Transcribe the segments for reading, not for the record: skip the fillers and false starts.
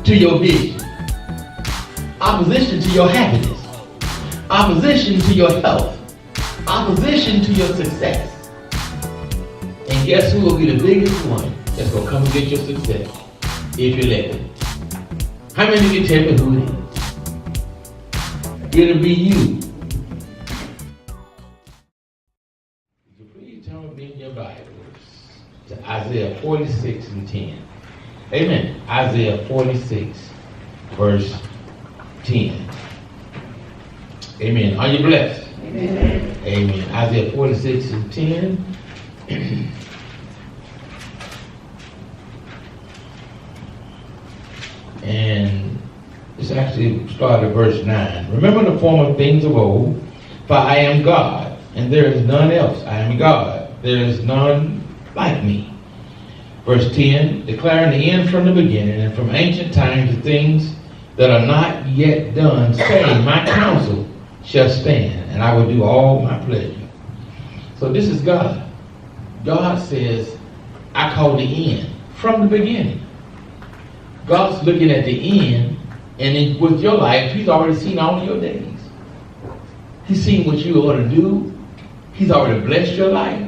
to your vision. Opposition to your happiness. Opposition to your health. Opposition to your success. And guess who will be the biggest one that's going to come and get your success if you let it? How many of you tell me who it is? It'll be you. Please turn me in your Bibles to Isaiah 46 and 10. Amen. Isaiah 46, verse 10. Amen. Are you blessed? Amen. Amen. Isaiah 46 and 10. And it's actually started at verse 9. Remember the former things of old, for I am God, and there is none else. I am God. There is none like me. Verse 10, declaring the end from the beginning, and from ancient times the things that are not yet done, saying, my counsel shall stand, and I will do all my pleasure. So this is God. God says, I call the end from the beginning. God's looking at the end, and with your life, he's already seen all your days. He's seen what you ought to do. He's already blessed your life.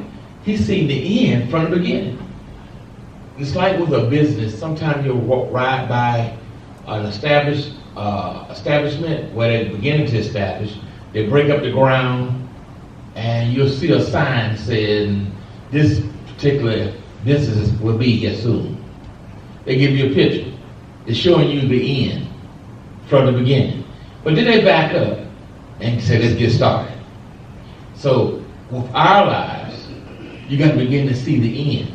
He's seen the end from the beginning. It's like with a business. Sometimes you'll ride by an establishment where they're beginning to establish. They break up the ground, and you'll see a sign saying this particular business will be here soon. They give you a picture. It's showing you the end from the beginning. But then they back up and say, let's get started. So with our lives, you got to begin to see the end.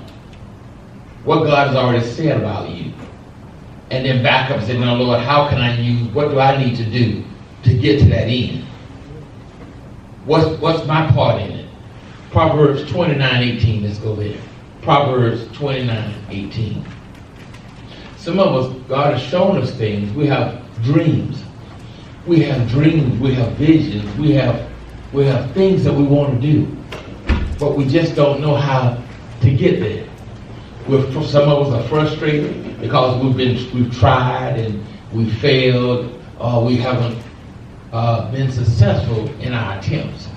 What God has already said about you. And then back up and say, now Lord, how can I use, what do I need to do to get to that end? What's my part in it? Proverbs 29:18, let's go there. Proverbs 29:18. Some of us, God has shown us things. We have dreams. We have dreams, we have visions, we have things that we want to do. But we just don't know how to get there. Some of us are frustrated because we've tried and we failed, or we haven't been successful in our attempts.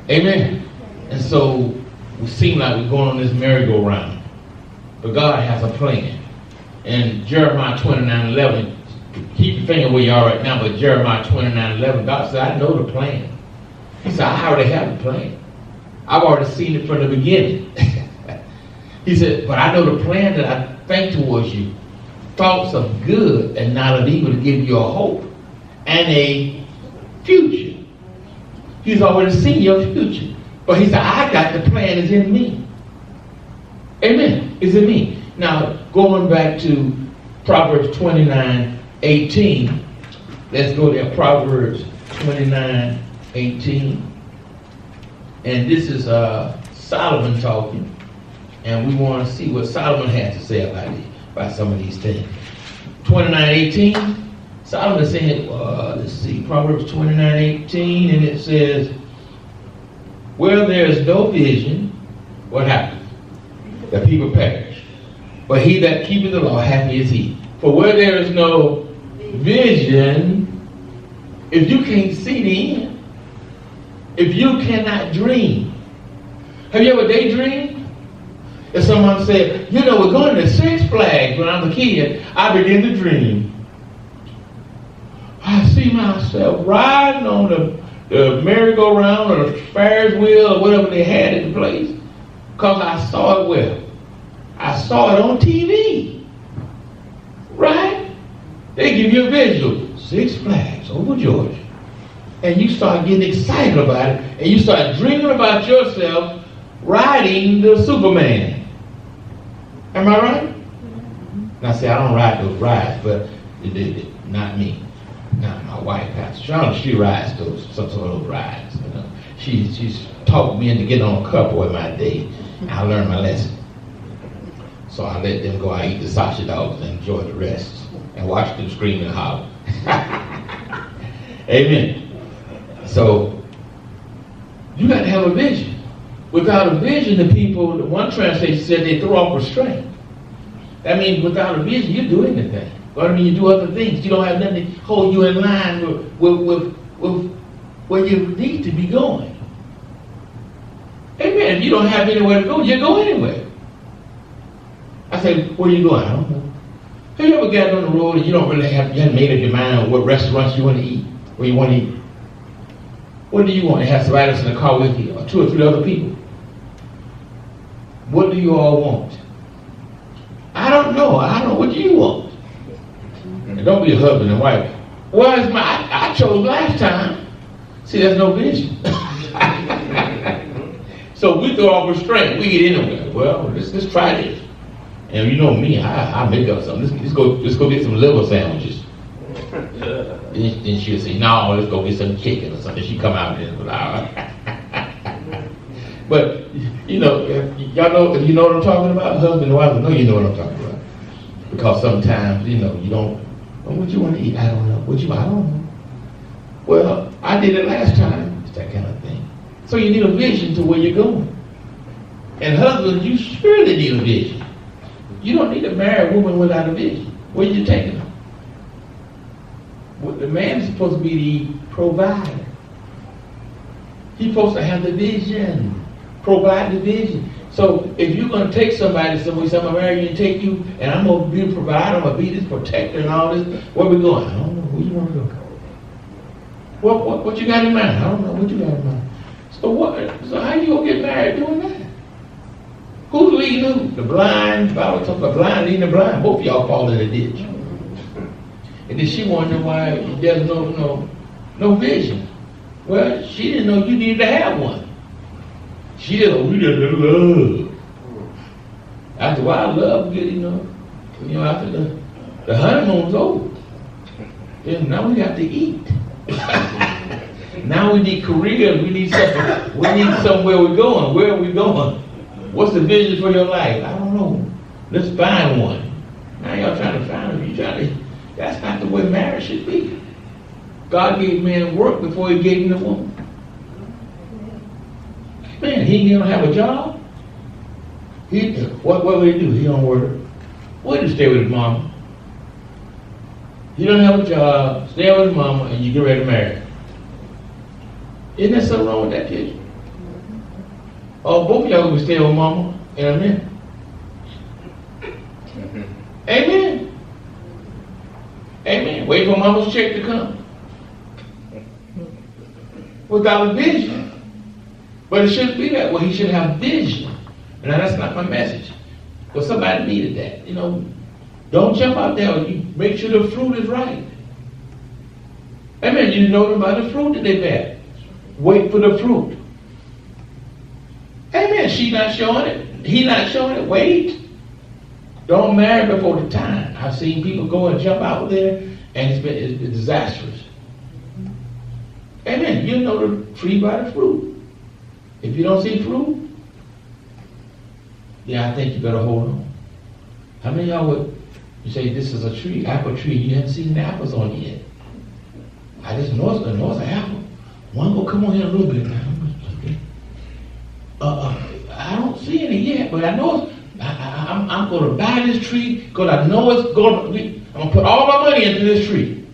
Amen. And so we seem like we're going on this merry-go-round. But God has a plan. And Jeremiah 29:11, keep your finger where you are right now, but Jeremiah 29:11, God said, I know the plan. He said, I already have the plan. I've already seen it from the beginning. He said, but I know the plan that I think towards you, thoughts of good and not of evil, to give you a hope and a future. He's already seen your future. But he said, I got the plan is in me. Amen. It's in me. Now, going back to Proverbs 29:18, let's go there, Proverbs 29:18. And this is Solomon talking. And we want to see what Solomon has to say about some of these things. 29:18, Solomon is saying, let's see, Proverbs 29:18, and it says, where there is no vision, what happens? The people perish. But he that keepeth the law, happy is he. For where there is no vision, if you can't see the end, if you cannot dream. Have you ever daydreamed? If someone said, you know, we're going to Six Flags when I was a kid, I began to dream. I see myself riding on the merry-go-round or the Ferris wheel or whatever they had at the place, because I saw it well. I saw it on TV. Right? They give you a visual. Six Flags over Georgia. And you start getting excited about it, and you start dreaming about yourself riding the Superman. Am I right? Now, see, I don't ride those rides, but not me. Not my wife, Pastor Shauna. She rides some sort of those rides. You know, she's talked me into getting on a couple in my day. I learned my lesson. So I let them go out and eat the sausage dogs and enjoy the rest and watch them scream and holler. Amen. So you got to have a vision. Without a vision, the people, one translation said they throw off restraint. That means without a vision, you do anything. But I mean, you do other things. You don't have nothing to hold you in line with where you need to be going. Amen. If you don't have anywhere to go, you go anywhere. I say, where you going? I don't know. Have you ever gotten on the road and you don't really have, you haven't made up your mind on what restaurants you want to eat, where you want to eat? What do you want? To have somebody else in the car with you, or 2 or 3 other people? What do you all want? I don't know. I don't know. What do you want? And don't be a husband and wife. Well, it's I chose last time. See, there's no vision. So we throw off restraint. We get anywhere. Well, let's try this. And you know me, I make up something. Let's go get some liver sandwiches. Then she'll say, no, let's go get some chicken or something. She come out there. But you know, y'all know, if you know what I'm talking about, husband and wife, I know you know what I'm talking about. Because sometimes, you know, you don't, what you want to eat? I don't know. What you, I don't know. Well, I did it last time. It's that kind of thing. So you need a vision to where you're going. And husbands, you surely need a vision. You don't need to marry a woman without a vision. Where you taking her? Well, the man's supposed to be the provider. He's supposed to have the vision, provide the vision. So if you're going to take somebody somewhere, I'm going to marry you and take you, and I'm going to be a provider, I'm going to be this protector and all this, where we going? I don't know. Where you want to go? What you got in mind? I don't know. What you got in mind? So how you going to get married doing that? Who's leading who? The blind. The Bible talks about blind leading the blind. Both of y'all fall in the ditch. And then she wondered why there's no vision. Well, she didn't know you needed to have one. She didn't know we didn't love. After a while, love get, after the honeymoon's over. Then now we have to eat. Now we need careers. We need something. We need somewhere we're going. Where are we going? What's the vision for your life? I don't know. Let's find one. Now y'all trying to find them. That's not the way marriage should be. God gave man work before he gave him the woman. Man, he don't have a job. What would he do? He don't work. Why do you stay with his mama? He don't have a job, stay with his mama, and you get ready to marry. Isn't there something wrong with that, kid? Oh, both of y'all will stay with mama in a minute. Amen. Amen. Wait for mama's check to come. Without a vision. But it shouldn't be that way. He should have vision. And that's not my message. But somebody needed that. Don't jump out there. You make sure the fruit is right. Amen. You know them by the fruit that they bear. Wait for the fruit. Amen. She not showing it. He not showing it. Wait. Don't marry before the time. I've seen people go and jump out there, and it's been disastrous. Amen. You know the tree by the fruit. If you don't see fruit, I think you better hold on. How many of y'all would you say this is a tree, apple tree? You haven't seen the apples on it yet. I just know it's an apple. One will come on here a little bit now. I don't see any yet, but I know I'm going to buy this tree because I know it's going to be. I'm going to put all my money into this tree.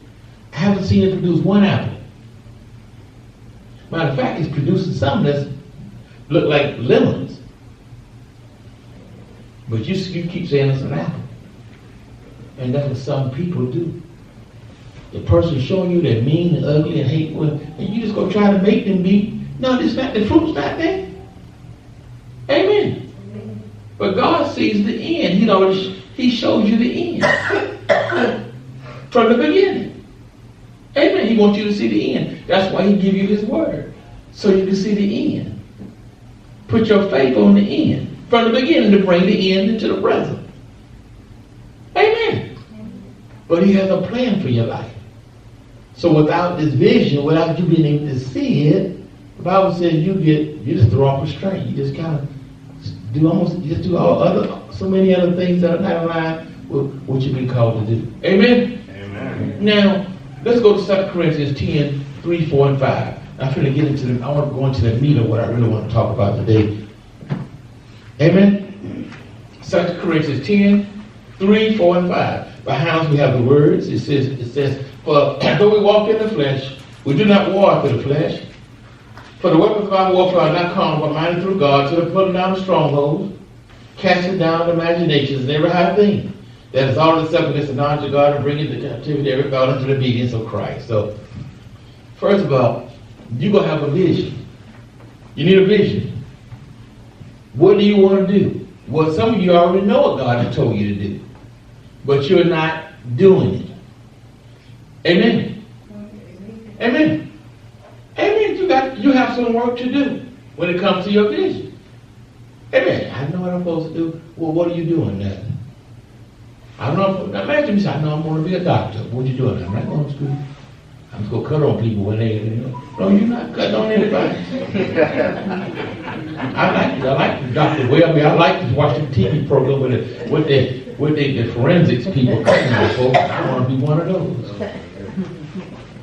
I haven't seen it produce one apple. Matter of fact, it's producing some that look like lemons. But you keep saying it's an apple. And that's what some people do. The person showing you they're mean and ugly and hateful, and you just go try to make them be. No, the fruit's not there. Amen. But God sees the end. He shows you the end. From the beginning. Amen. He wants you to see the end. That's why he gives you his word. So you can see the end. Put your faith on the end. From the beginning to bring the end into the present. Amen. But he has a plan for your life. So without this vision, without you being able to see it, the Bible says you just throw off restraint. You just kind of do so many other things that are not in line with what you've been called to do. Amen? Amen. Now, let's go to 2 Corinthians 10, 3, 4, and 5. I'm going to get into I want to go into the meat of what I really want to talk about today. Amen? 2 Corinthians 10, 3, 4, and 5. Behind us we have the words. It says, for though we walk in the flesh, we do not war after the flesh. For the weapons of our warfare are not carnal, but mighty through God, to the pulling down of strongholds, casting down imaginations and every high thing that is all itself against the knowledge of God, and bringing the captivity every thought unto the obedience of Christ. So, first of all, you're going to have a vision. You need a vision. What do you want to do? Well, some of you already know what God has told you to do, but you're not doing it. Amen. Amen. Amen. You have some work to do when it comes to your vision. Amen. I know what I'm supposed to do. Well, what are you doing now? I don't know. Now imagine me say, I know I'm going to be a doctor. What are you doing? I'm not going to school. I'm just going to cut on people when they, no, you're not cutting on anybody. I like Dr. Welby. I like to watch the TV program with the forensics people cutting on folks. I want to be one of those.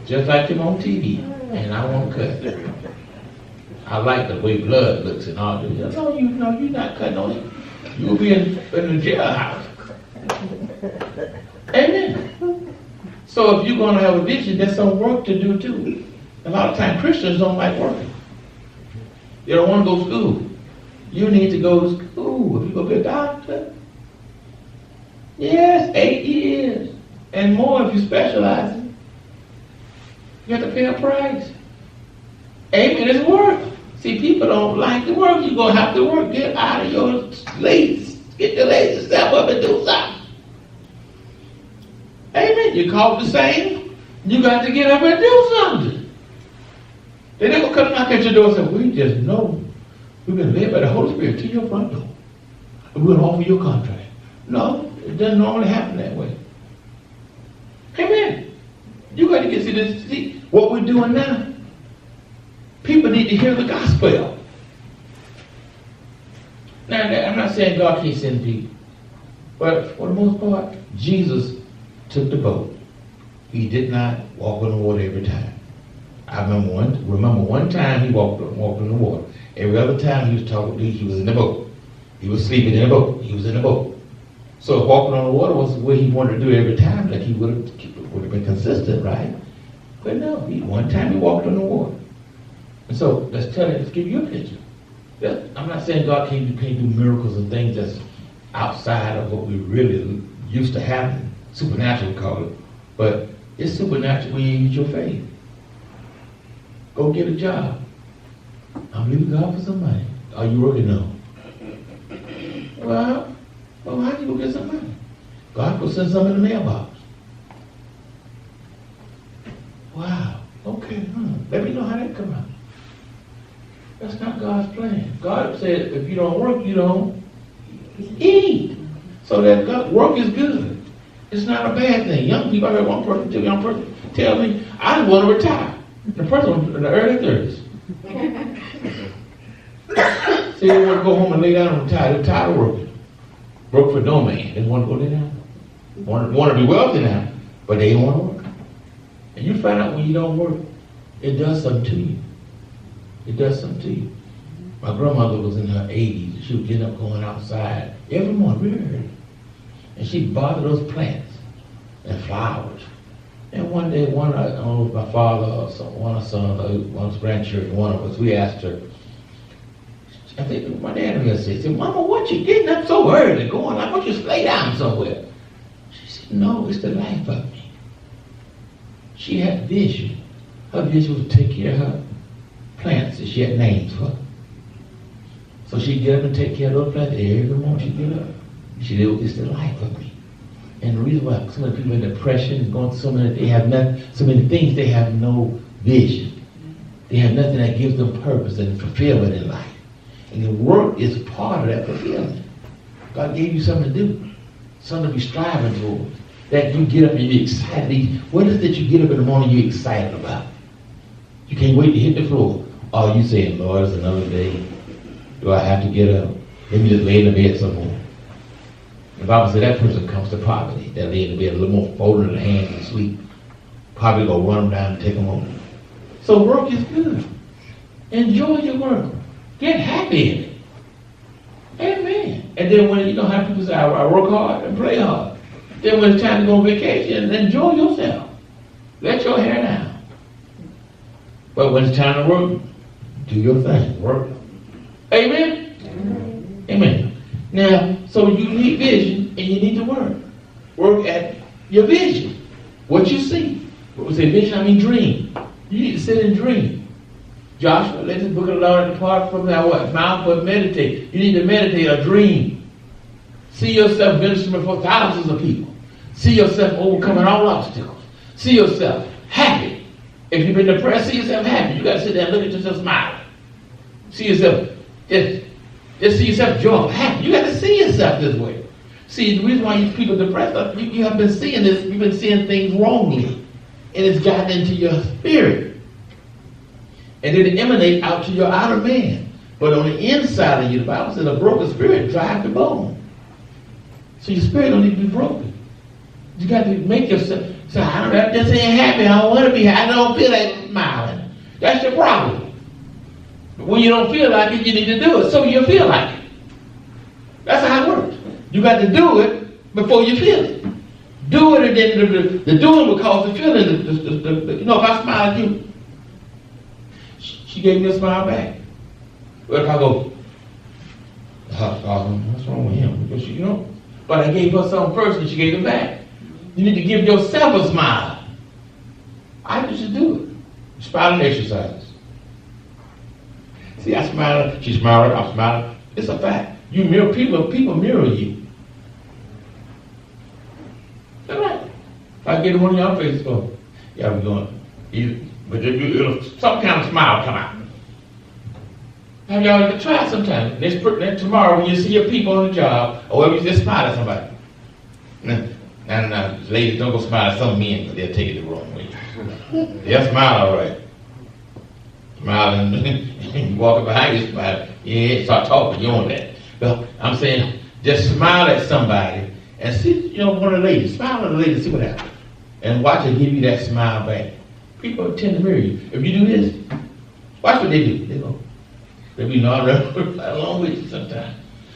Just like him on TV. And I want to cut. I like the way blood looks and all that. No, you're not cutting on it. You'll be in the jailhouse. Amen. So if you're going to have a vision, there's some work to do too. A lot of times Christians don't like working. They don't want to go to school. You need to go to school. If you're going to be a doctor, yes, 8 years and more if you specialize. You have to pay a price. Amen. It's work. See, people don't like the work. You're going to have to work. Get out of your lazy. Get your lazy self up and do something. Amen. You're called to sing. You got to get up and do something. They never come knock at your door and say, we just know we've been led by the Holy Spirit to your front door. And we're going to offer you a contract. No, it doesn't normally happen that way. Amen. You got to get to see what we're doing now. People need to hear the gospel. Now, I'm not saying God can't send people, but for the most part, Jesus took the boat. He did not walk on the water every time. I remember one time he walked on the water. Every other time he was in the boat. He was sleeping in the boat. He was in the boat. So walking on the water was what he wanted to do every time, like he would have been consistent, right? But no, one time he walked on the water. And so let's give you a picture. I'm not saying God can't do miracles and things that's outside of what we really used to happen. Supernatural, we call it. But it's supernatural when you use your faith. Go get a job. I'm believing God for some money. Are you working? No. Well, how do you go get some money? God will send some in the mailbox. Wow. Okay. Let me know how that come out. That's not God's plan. God said if you don't work, you don't eat. So that work is good. It's not a bad thing. Young people, I heard one person tell me, I want to retire. The person was in the early 30s. See, they want to go home and lay down and retire. They're tired of working. Work for no man. They want to go lay down. Want to be wealthy now, but they don't want to work. And you find out when you don't work, it does something to you. It does something to you. My grandmother was in her 80s. She would get up going outside every morning, really early. And she'd bother those plants and flowers. And one day, I don't know if my father or one of son, one's grandchildren, one of us, we asked her, I think my dad said, Mama, what you getting up so early going? I want you to lay down somewhere. She said, no, it's the life of me. She had vision. Her vision was to take care of her plants that she had names for. So she'd get up and take care of those plants every morning she'd get up. She said, it's the life of me. And the reason why so many people in depression, going through so many things, they have no vision. They have nothing that gives them purpose and fulfillment in life. And the work is part of that fulfillment. God gave you something to do, something to be striving towards. That you get up and you're excited. What is it you get up in the morning you're excited about? You can't wait to hit the floor. Oh, you saying, Lord, it's another day. Do I have to get up? Let me just lay in the bed some more. The Bible said that person comes to poverty. They'll lay in the bed a little more folding their hands and sleep. Poverty go run them down and take them home. So work is good. Enjoy your work. Get happy in it. Amen. And then when you know how people say, I work hard and play hard. Then when it's time to go on vacation, enjoy yourself. Let your hair down. But when it's time to work, do your thing. Work. Amen? Amen. Now, so you need vision and you need to work. Work at your vision. What you see. When we say vision, I mean dream. You need to sit and dream. Joshua, let this book of the Lord depart from thy mouth, but meditate. You need to meditate a dream. See yourself ministering before thousands of people. See yourself overcoming all obstacles. See yourself happy. If you've been depressed, see yourself happy. You got to sit there and look at yourself smiling. See yourself, just see yourself joyful, happy. You got to see yourself this way. See, the reason why you people depressed, you have been seeing this, you've been seeing things wrongly. And it's gotten into your spirit. And then it emanates out to your outer man. But on the inside of you, the Bible says a broken spirit drives the bone. So your spirit don't need to be broken. You got to make yourself say, I just ain't happy. I don't want to be happy. I don't feel like smiling. That's your problem. But when you don't feel like it, you need to do it so you feel like it. That's how it works. You got to do it before you feel it. Do it, and then the doing will cause the feeling. You know, if I smile at you, she gave me a smile back. What if I go, what's wrong with him? Because you know, but I gave her something first and she gave it back. You need to give yourself a smile. I used to do it. Smiling exercise. See, I smiled, she smiled, I'm smiling. It's a fact. You mirror people mirror you. That's right. If I get one of y'all faces, oh, y'all be going, but it'll, some kind of smile come out. Have y'all try it sometime. Next tomorrow when you see your people on the job, or wherever you just smile at somebody. Now, ladies, don't go smile at some men, but they'll take it the wrong way. They'll smile all right. Smile and you walk behind you, smile. Yeah, start talking, you on that. But I'm saying, just smile at somebody and see, you know, one of the ladies. Smile at the lady, see what happens. And watch her give you that smile back. People tend to mirror you. If you do this, watch what they do. They go. They be not along with you sometimes.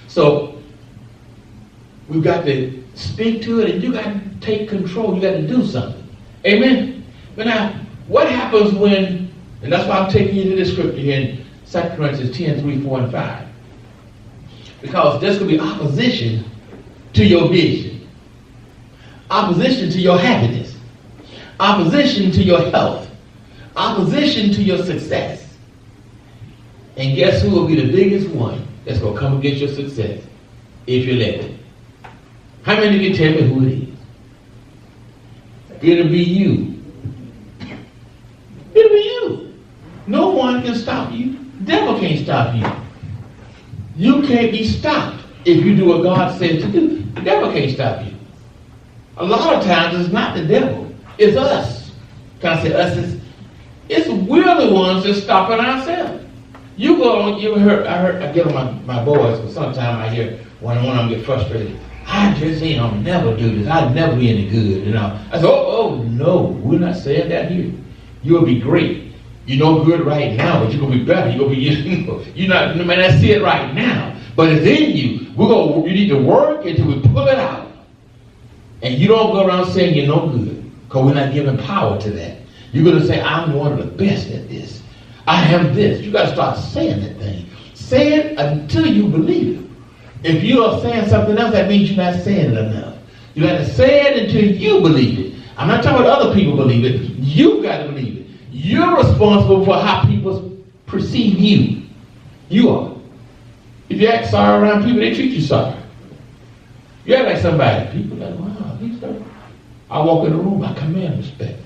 So we've got to speak to it, and you got to take control. You got to do something. Amen. But now, what happens when? And that's why I'm taking you to this scripture here in 2 Corinthians 10, 3, 4, and 5. Because there's going to be opposition to your vision, opposition to your happiness, opposition to your health, opposition to your success. And guess who will be the biggest one that's going to come against your success if you let it? How many can tell me who it is? It'll be you. It'll be you. No one can stop you. The devil can't stop you. You can't be stopped if you do what God says to do. The devil can't stop you. A lot of times it's not the devil. It's us. Can I say us? It's we're the ones that's stopping ourselves. You go on, you ever heard, I get on my boys, but sometimes I hear one of them get frustrated. I just ain't gonna never do this. I'll never be any good, you know. I said, oh no, we're not saying that here. You'll be great. You're no good right now, but you're gonna be better. You're gonna be, you're not, man, I see it right now, but it's in you. You need to work until we pull it out. And you don't go around saying you're no good, because we're not giving power to that. You're gonna say, I'm one of the best at this. I am this. You got to start saying that thing. Say it until you believe it. If you are saying something else, that means you're not saying it enough. You got to say it until you believe it. I'm not talking about other people believe it. You got to believe it. You're responsible for how people perceive you. You are. If you act sorry around people, they treat you sorry. You act like somebody. People are like, wow, he's sorry. I walk in the room, I command respect.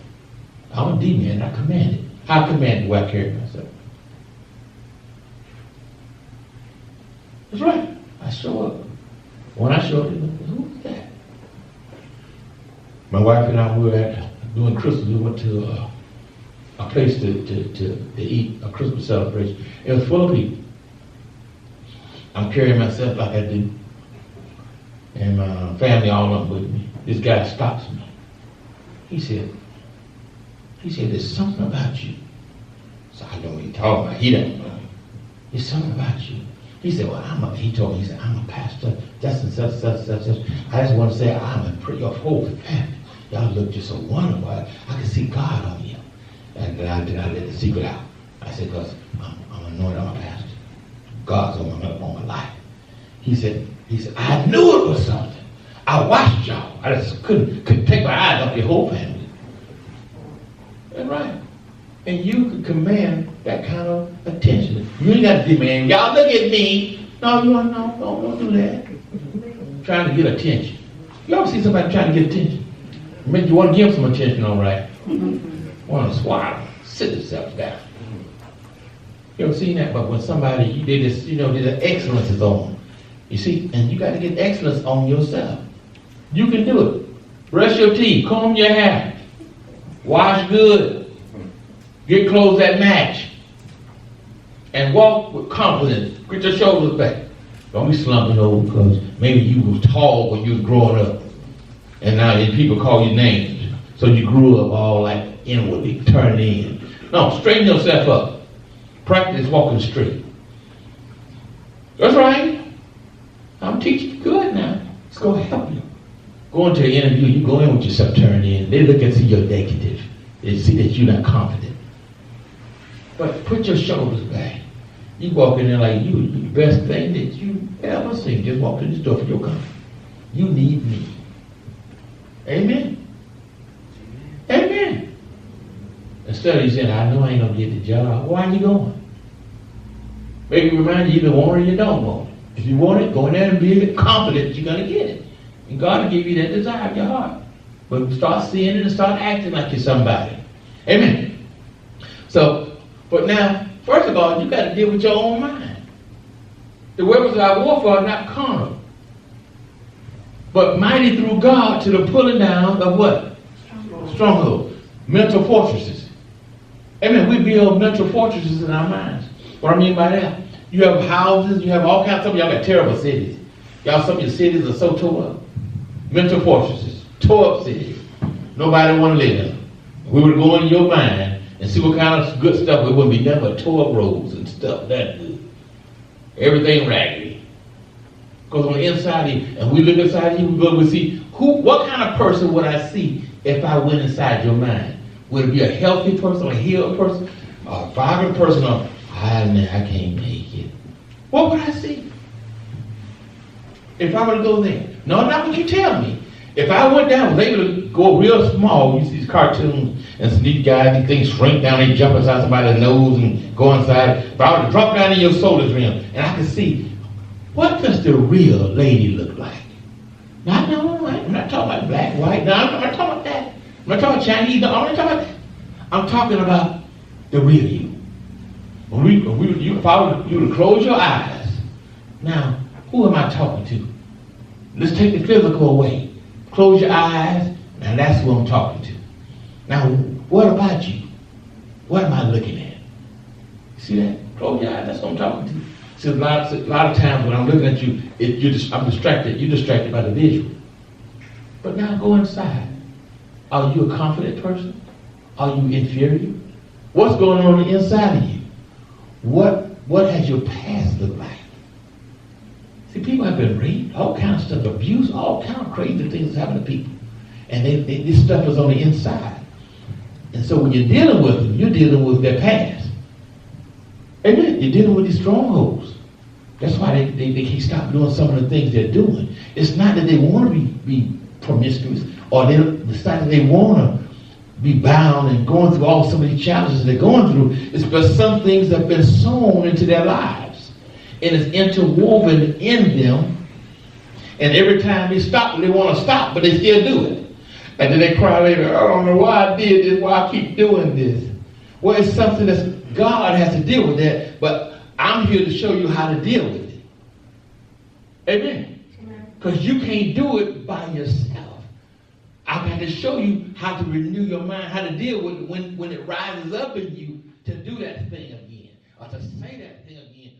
I'm a D-man, I command it. How commanded do I carry myself? That's right. I show up. When I show up, who is that? My wife and I were doing Christmas. We went to a place to eat, a Christmas celebration. It was full of people. I'm carrying myself like I do. And my family all up with me. This guy stops me. He said, there's something about you. So I know what he's talking about. He don't know. There's something about you. He said, well, he told me, he said, I'm a pastor, just and such. I just want to say, your whole family. Y'all look just so wonderful. I can see God on you. And then I let the secret out. I said, because I'm anointed, I'm a pastor. God's on my life. He said, I knew it was something. I watched y'all. I just couldn't take my eyes off your whole family. That's right. And you could command that kind of attention. You ain't got to demand, y'all look at me. No, don't do that. Trying to get attention. You ever see somebody trying to get attention? You want to give them some attention, all right? Want to swallow, sit themselves down. You ever seen that? But when somebody, there's excellence is on. You see, and you got to get excellence on yourself. You can do it. Brush your teeth, comb your hair, wash good, get clothes that match, and walk with confidence. Get your shoulders back. Don't be slumping over because maybe you was tall when you was growing up, and now people call you names. So you grew up all like inwardly, turned in. No, straighten yourself up. Practice walking straight. That's right. I'm teaching you good now. It's going to help you. Go into an interview, you go in with yourself turned in. They look and see you're negative. They see that you're not confident. But put your shoulders back. You walk in there like you the best thing that you ever seen. Just walk in this door for your comfort. You need me. Amen. Amen. Instead of saying, I know I ain't going to get the job. Why are you going? Maybe remind you either want it or you don't want it. If you want it, go in there and be confident you're going to get it. And God will give you that desire of your heart. But start seeing it and start acting like you're somebody. Amen. So, but now, first of all, you got to deal with your own mind. The weapons of our warfare are not carnal, but mighty through God to the pulling down of what? Strongholds. Mental fortresses. Amen. We build mental fortresses in our minds. What I mean by that, you have houses, you have all kinds of, y'all got terrible cities. Y'all, some of your cities are so tore up. Mental fortresses, tore up cities. Nobody want to live in them. We would go into your mind and see what kind of good stuff. It wouldn't be nothing but tore up roads and stuff that good. Everything raggedy. Because on the inside of you, and we look inside of you, we see what kind of person would I see if I went inside your mind? Would it be a healthy person, a healed person, a vibrant person, or I can't make it? What would I see? If I were to go there. No, not what you tell me. If I went down, was able to go real small, you see these cartoons and some these guys, these things shrink down, they jump inside somebody's nose and go inside. If I were to drop down in your solar rim and I could see, what does the real lady look like? No, I'm not talking about black, white. No, I'm not talking about that. I'm not talking about Chinese. No, I'm not talking about that. I'm talking about the real you. If I were you to close your eyes, now, who am I talking to? Let's take the physical away. Close your eyes, and that's who I'm talking to. Now, what about you? What am I looking at? See that? Close your eyes, that's what I'm talking to. See, a lot of times when I'm looking at you, I'm distracted. You're distracted by the visual. But now go inside. Are you a confident person? Are you inferior? What's going on the inside of you? What has your past looked like? See, people have been raped, all kinds of stuff, abuse, all kinds of crazy things happen to people. And this stuff is on the inside. And so when you're dealing with them, you're dealing with their past. Amen. You're dealing with these strongholds. That's why they can't stop doing some of the things they're doing. It's not that they want to be promiscuous or it's not that they want to be bound and going through some of these challenges they're going through. It's because some things have been sown into their lives and it's interwoven in them. And every time they stop, they want to stop, but they still do it. And then they cry later, I don't know why I did this, why I keep doing this. Well, it's something that God has to deal with that, but I'm here to show you how to deal with it. Amen. Because you can't do it by yourself. I've got to show you how to renew your mind, how to deal with it when it rises up in you to do that thing again, or to say that thing again,